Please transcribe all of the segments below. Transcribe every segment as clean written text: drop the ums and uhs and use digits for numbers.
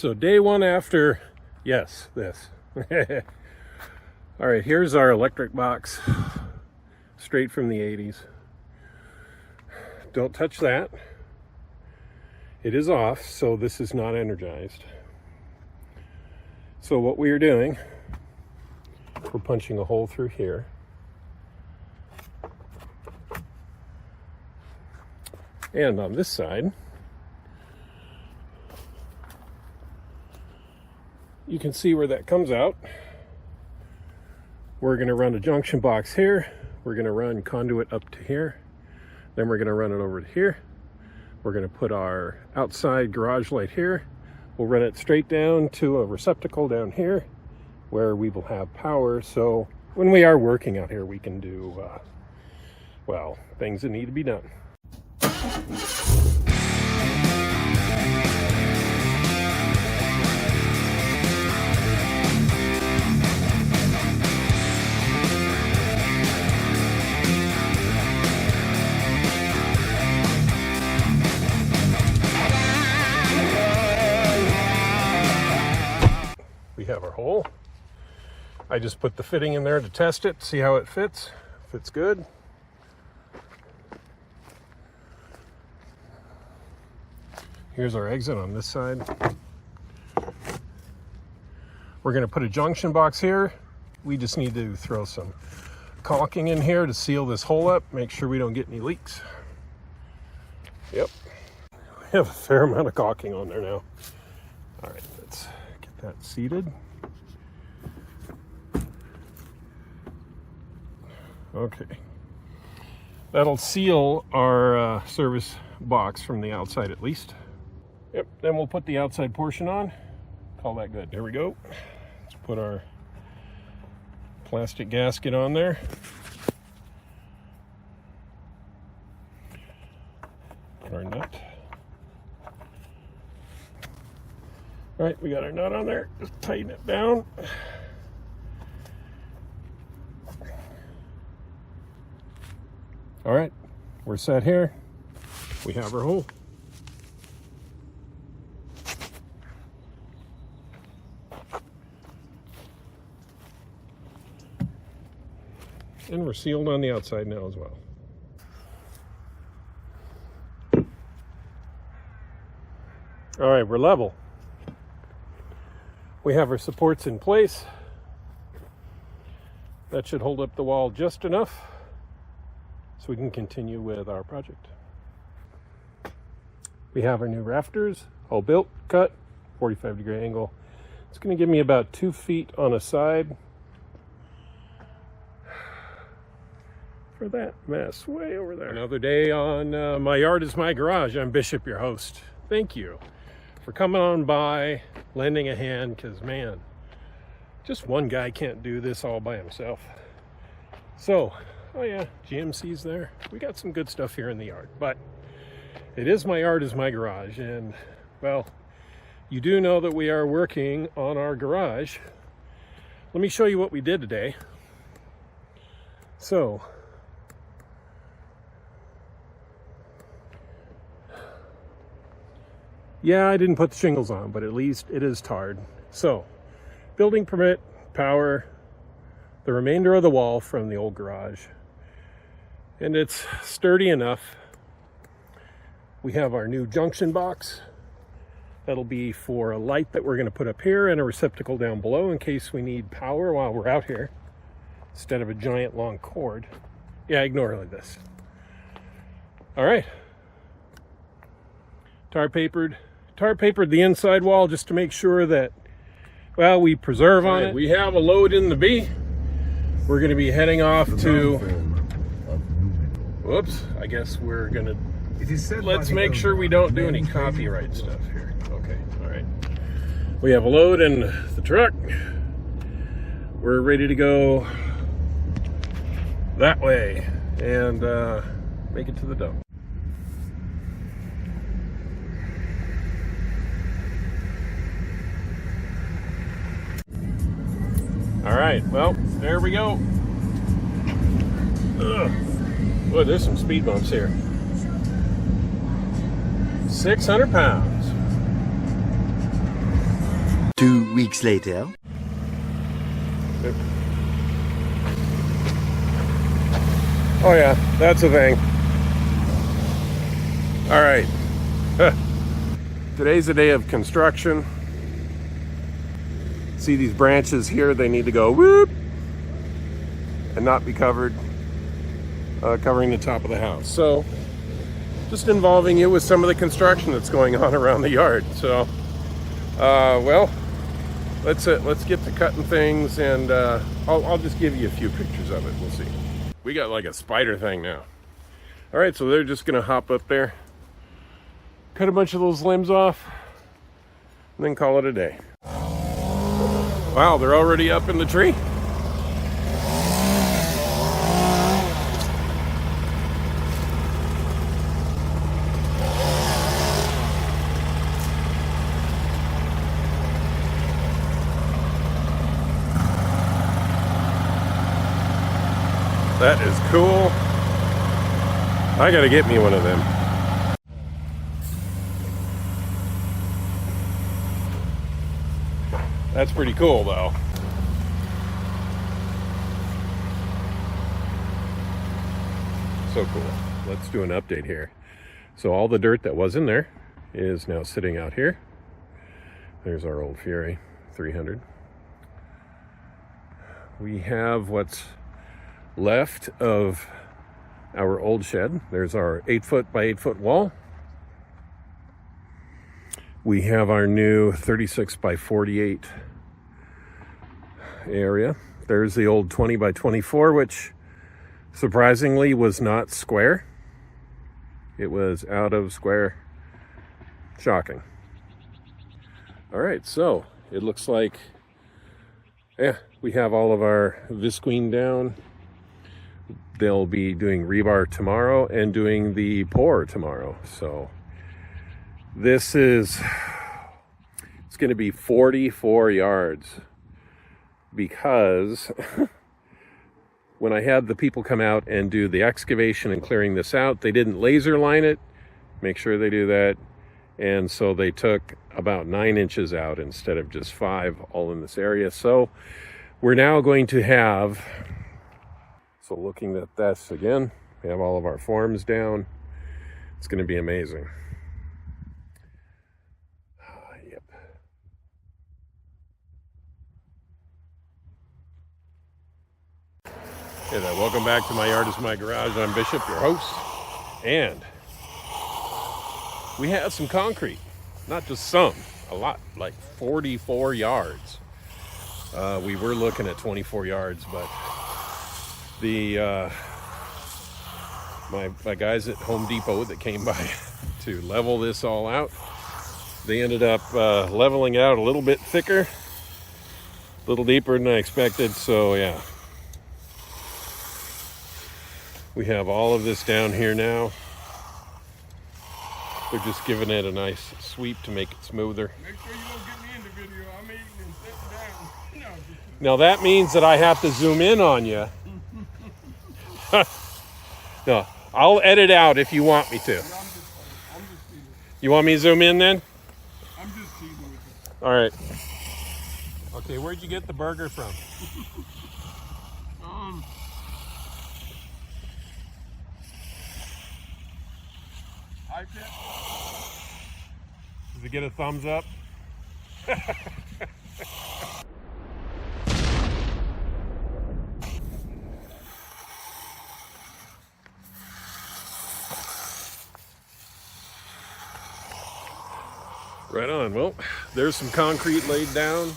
So day one after, yes, this. All right, here's our electric box, straight from the 80s. Don't touch that. It is off, so this is not energized. So what we are doing, we're punching a hole through here. And on this side, you can see where that comes out. We're going to run a junction box here. We're going to run conduit up to here. Then we're going to run it over to here. We're going to put our outside garage light here. We'll run it straight down to a receptacle down here where we will have power. So when we are working out here, we can do, well, things that need to be done. We have our hole. I just put the fitting in there to test it, see how it fits. Fits good. Here's our exit on this side. We're going to put a junction box here. We just need to throw some caulking in here to seal this hole up, make sure we don't get any leaks. Yep. We have a fair amount of caulking on there now. All right, let's get that seated. Okay. That'll seal our service box from the outside at least. Yep, then we'll put the outside portion on. Call that good. There we go. Let's put our plastic gasket on there. Put our nut. All right, we got our nut on there. Just tighten it down. All right, we're set here. We have our hole. And we're sealed on the outside now as well. All right, we're level. We have our supports in place. That should hold up the wall just enough so we can continue with our project. We have our new rafters, all built, cut, 45-degree angle. It's going to give me about 2 feet on a side for that mess way over there. Another day on My Yard is My Garage. I'm Bishop, your host. Thank you for coming on by, lending a hand, because man, just one guy can't do this all by himself. So, oh yeah, GMC's there. We got some good stuff here in the yard, but it is My Yard is My Garage. And well, you do know that we are working on our garage. Let me show you what we did today. So, yeah, I didn't put the shingles on, but at least it is tarred. So, building permit, power, the remainder of the wall from the old garage. And it's sturdy enough. We have our new junction box. That'll be for a light that we're going to put up here and a receptacle down below in case we need power while we're out here instead of a giant long cord. Yeah, ignore this. All right. Tar papered the inside wall just to make sure that, well, we preserve on it. We have a load in the B. We're going to be heading off to, whoops, I guess we're going to, let's make sure we don't do any copyright stuff here. Okay, all right. We have a load in the truck. We're ready to go that way and make it to the dump. All right, well, there we go. Boy, there's some speed bumps here. 600 pounds. 2 weeks later. Oh yeah, that's a thing. All right. Today's a day of construction. See these branches here? They need to go whoop and not be covered, covering the top of the house. So just involving you with some of the construction that's going on around the yard. So, well, let's get to cutting things, and I'll just give you a few pictures of it. We'll see. We got like a spider thing now. All right, so they're just gonna hop up there, cut a bunch of those limbs off, and then call it a day. Wow, they're already up in the tree. That is cool. I gotta get me one of them. That's pretty cool though. So cool. Let's do an update here. So all the dirt that was in there is now sitting out here. There's our old Fury 300. We have what's left of our old shed. There's our 8-foot by 8-foot wall. We have our new 36 by 48 area. There's the old 20 by 24, which surprisingly was not square. It was out of square. Shocking. All right, so it looks like, yeah, we have all of our visqueen down. They'll be doing rebar tomorrow and doing the pour tomorrow. So this is, it's going to be 44 yards because when I had the people come out and do the excavation and clearing this out, they didn't laser line it. Make sure they do that. And so they took about 9 inches out instead of just 5 all in this area. So we're now going to have, so looking at this again, we have all of our forms down. It's going to be amazing. Yep. Hey there, welcome back to My Yard is My Garage. I'm Bishop, your host. And we have some concrete. Not just some, a lot, like 44 yards. We were looking at 24 yards, but the my guys at Home Depot that came by to level this all out, they ended up leveling out a little bit thicker, a little deeper than I expected. So yeah, we have all of this down here now. They're just giving it a nice sweep to make it smoother. Make sure you don't get me in the video. I'm eating and sitting down. Now that means that I have to zoom in on you. No, I'll edit out if you want me to. I'm just teasing. You want me to zoom in then? I'm just teasing with you. All right. Okay, where'd you get the burger from? Does it get a thumbs up? Right on. Well, there's some concrete laid down.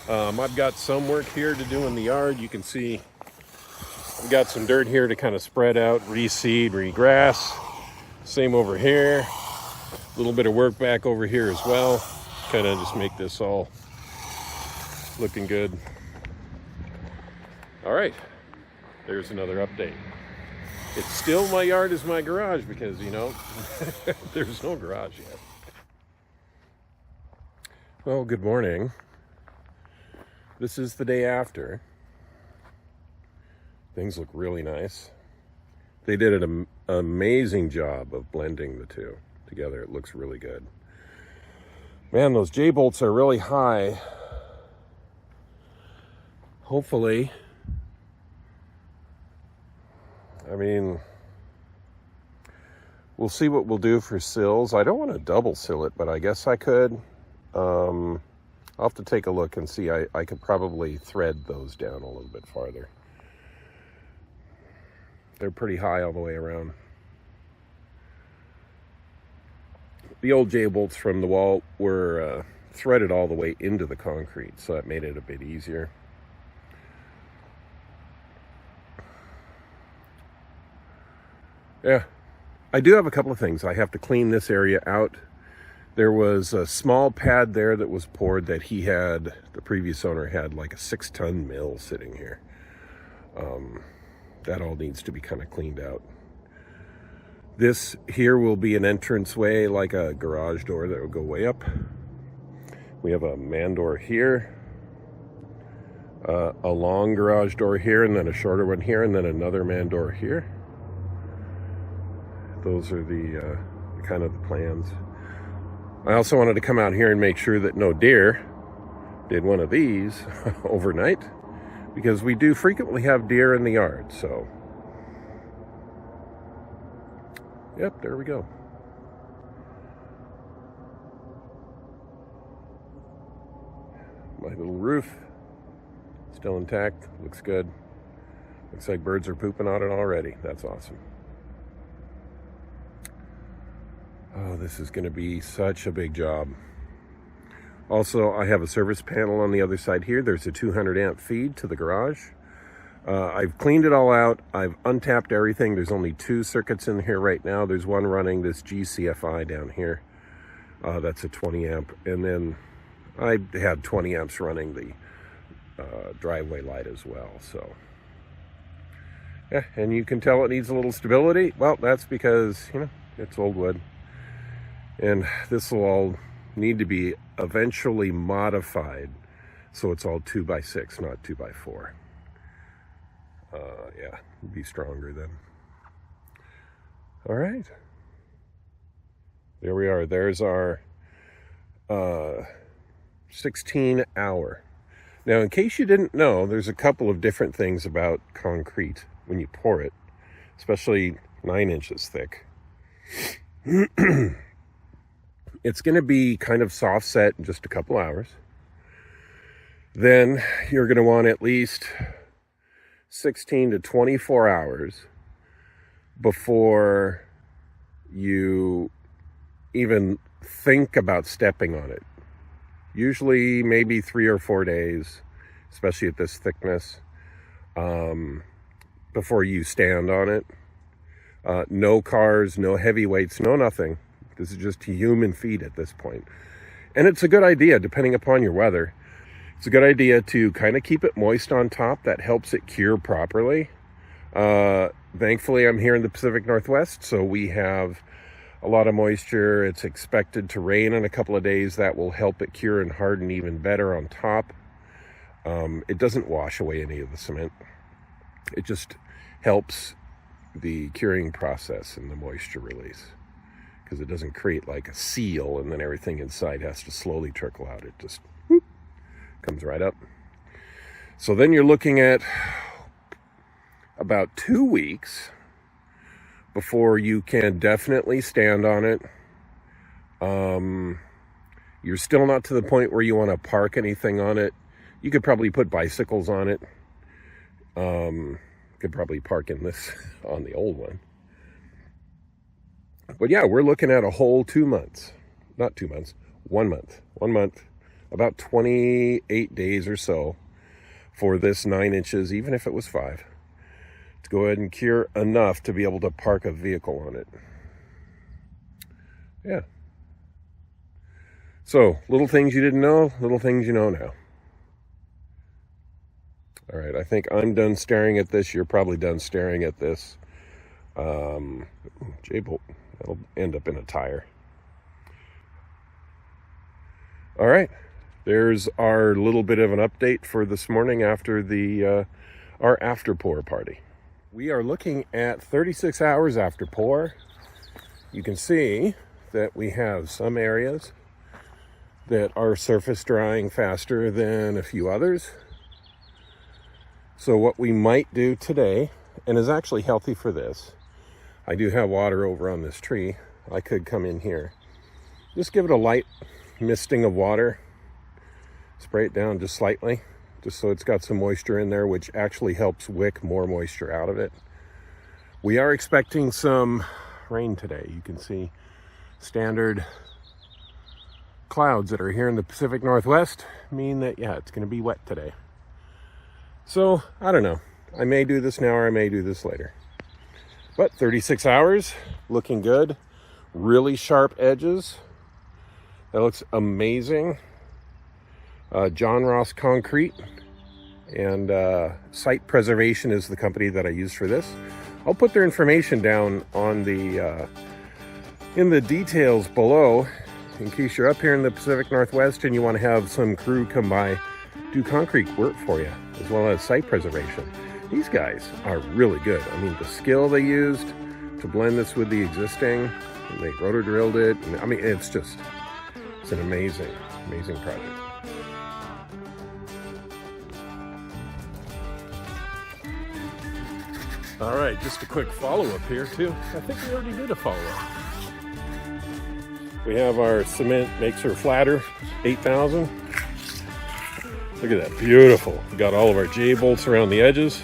I've got some work here to do in the yard. You can see we got some dirt here to kind of spread out, reseed, regrass. Same over here. A little bit of work back over here as well. Kind of just make this all looking good. All right, there's another update. It's still My Yard is My Garage because, you know, there's no garage yet. Well, good morning. This is the day after. Things look really nice. They did an amazing job of blending the two together. It looks really good. Man, those J-bolts are really high. Hopefully, I mean, we'll see what we'll do for sills. I don't want to double sill it, but I guess I could. I'll have to take a look and see. I could probably thread those down a little bit farther. They're pretty high all the way around. The old J-bolts from the wall were threaded all the way into the concrete, so that made it a bit easier. Yeah, I do have a couple of things. I have to clean this area out. There was a small pad there that was poured that the previous owner had like a 6-ton mill sitting here. That all needs to be kind of cleaned out. This here will be an entranceway, like a garage door that will go way up. We have a man door here, a long garage door here, and then a shorter one here, and then another man door here. Those are the kind of the plans. I also wanted to come out here and make sure that no deer did one of these overnight, because we do frequently have deer in the yard. So yep, there we go. My little roof, still intact, looks good. Looks like birds are pooping on it already. That's awesome. Oh, this is going to be such a big job. Also, I have a service panel on the other side here. There's a 200 amp feed to the garage. I've cleaned it all out. I've untapped everything. There's only 2 circuits in here right now. There's one running this GCFI down here. That's a 20 amp. And then I had 20 amps running the driveway light as well. So, yeah, and you can tell it needs a little stability. Well, that's because, you know, it's old wood. And this will all need to be eventually modified so it's all 2x6, not 2x4. Yeah, be stronger then. All right. There we are. There's our 16 hour. Now, in case you didn't know, there's a couple of different things about concrete when you pour it, especially 9 inches thick. It's going to be kind of soft set in just a couple hours. Then you're going to want at least 16 to 24 hours before you even think about stepping on it. Usually maybe 3 or 4 days, especially at this thickness, before you stand on it. No cars, no heavy weights, no nothing. This is just human feet at this point. And it's a good idea, depending upon your weather. It's a good idea to kind of keep it moist on top. That helps it cure properly. Thankfully, I'm here in the Pacific Northwest, so we have a lot of moisture. It's expected to rain in a couple of days. That will help it cure and harden even better on top. It doesn't wash away any of the cement. It just helps the curing process and the moisture release, because it doesn't create like a seal and then everything inside has to slowly trickle out. It just whoop, comes right up. So then you're looking at about 2 weeks before you can definitely stand on it. You're still not to the point where you want to park anything on it. You could probably put bicycles on it. Could probably park in this on the old one. But yeah, we're looking at a whole 2 months. Not 2 months, 1 month. 1 month, about 28 days or so for this 9 inches, even if it was 5, to go ahead and cure enough to be able to park a vehicle on it. Yeah. So, little things you didn't know, little things you know now. All right, I think I'm done staring at this. You're probably done staring at this. J-bolt, that'll end up in a tire. All right, there's our little bit of an update for this morning after the our after pour party. We are looking at 36 hours after pour. You can see that we have some areas that are surface drying faster than a few others. So what we might do today, and is actually healthy for this, I do have water over on this tree. I could come in here, just give it a light misting of water, spray it down just slightly, just so it's got some moisture in there, which actually helps wick more moisture out of it. We are expecting some rain today. You can see standard clouds that are here in the Pacific Northwest mean that, yeah, it's going to be wet today. So, I don't know. I may do this now or I may do this later. But 36 hours, looking good. Really sharp edges. That looks amazing. John Ross Concrete and Site Preservation is the company that I use for this. I'll put their information down on the in the details below in case you're up here in the Pacific Northwest and you want to have some crew come by, do concrete work for you, as well as site preservation. These guys are really good. I mean, the skill they used to blend this with the existing, and they rotor drilled it. And, I mean, it's an amazing, amazing project. All right, just a quick follow-up here too. I think we already did a follow-up. We have our cement makes her flatter, 8,000. Look at that, beautiful. We got all of our J-bolts around the edges.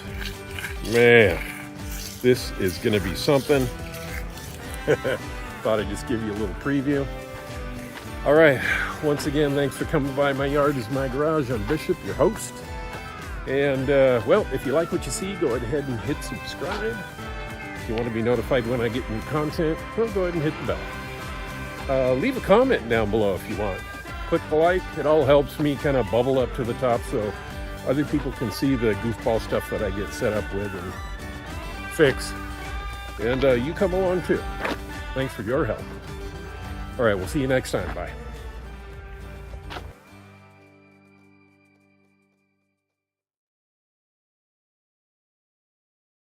Man, this is gonna be something. Thought I'd just give you a little preview. All right, once again, thanks for coming by. My yard is my garage. I'm Bishop, your host. And well, if you like what you see, go ahead and hit subscribe. If you want to be notified when I get new content, well, go ahead and hit the bell. Leave a comment down below if you want. Click the like. It all helps me kind of bubble up to the top so other people can see the goofball stuff that I get set up with and fix. And you come along too. Thanks for your help. All right, we'll see you next time. Bye.